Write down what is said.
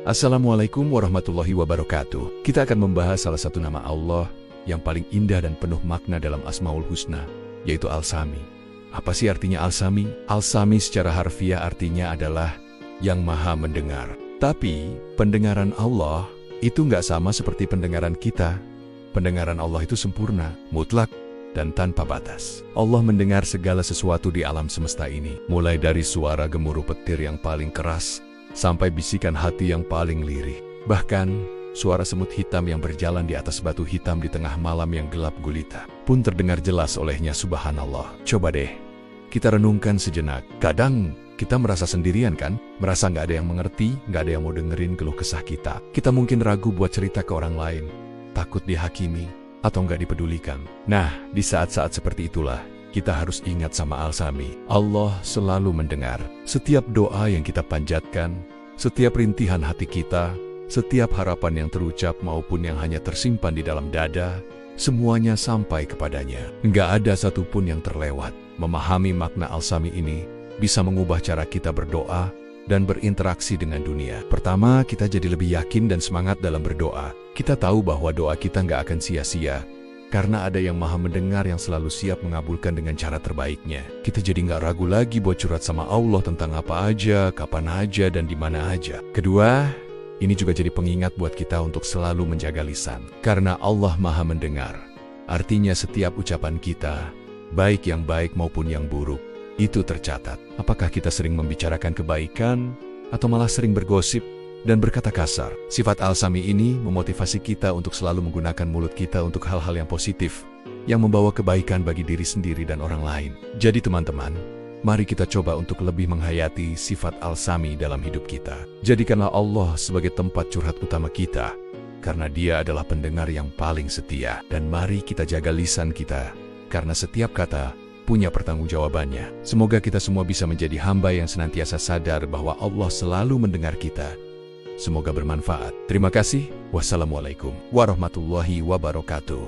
Assalamualaikum warahmatullahi wabarakatuh. Kita akan membahas salah satu nama Allah yang paling indah dan penuh makna dalam Asmaul Husna, yaitu Al-Sami. Apa sih artinya Al-Sami? Al-Sami secara harfiah artinya adalah yang maha mendengar. Tapi pendengaran Allah itu nggak sama seperti pendengaran kita. Pendengaran Allah itu sempurna, mutlak, dan tanpa batas. Allah mendengar segala sesuatu di alam semesta ini, mulai dari suara gemuruh petir yang paling keras, sampai bisikan hati yang paling lirih. Bahkan, suara semut hitam yang berjalan di atas batu hitam di tengah malam yang gelap gulita pun terdengar jelas olehnya, subhanallah. Coba deh, kita renungkan sejenak. Kadang, kita merasa sendirian kan? Merasa nggak ada yang mengerti, nggak ada yang mau dengerin keluh kesah kita. Kita mungkin ragu buat cerita ke orang lain, takut dihakimi, atau nggak dipedulikan. Nah, di saat-saat seperti itulah, kita harus ingat sama Al-Sami. Allah selalu mendengar setiap doa yang kita panjatkan, setiap rintihan hati kita, setiap harapan yang terucap maupun yang hanya tersimpan di dalam dada, semuanya sampai kepadanya. Nggak ada satupun yang terlewat. Memahami makna Al-Sami ini bisa mengubah cara kita berdoa dan berinteraksi dengan dunia. Pertama, kita jadi lebih yakin dan semangat dalam berdoa. Kita tahu bahwa doa kita nggak akan sia-sia, karena ada yang maha mendengar yang selalu siap mengabulkan dengan cara terbaiknya. Kita jadi nggak ragu lagi buat curhat sama Allah tentang apa aja, kapan aja, dan di mana aja. Kedua, ini juga jadi pengingat buat kita untuk selalu menjaga lisan. Karena Allah maha mendengar, artinya setiap ucapan kita, baik yang baik maupun yang buruk, itu tercatat. Apakah kita sering membicarakan kebaikan, atau malah sering bergosip dan berkata kasar? Sifat Al-Sami ini memotivasi kita untuk selalu menggunakan mulut kita untuk hal-hal yang positif, yang membawa kebaikan bagi diri sendiri dan orang lain. Jadi teman-teman, mari kita coba untuk lebih menghayati sifat Al-Sami dalam hidup kita. Jadikanlah Allah sebagai tempat curhat utama kita, karena Dia adalah pendengar yang paling setia. Dan mari kita jaga lisan kita, karena setiap kata punya pertanggungjawabannya. Semoga kita semua bisa menjadi hamba yang senantiasa sadar bahwa Allah selalu mendengar kita. Semoga bermanfaat. Terima kasih. Wassalamualaikum warahmatullahi wabarakatuh.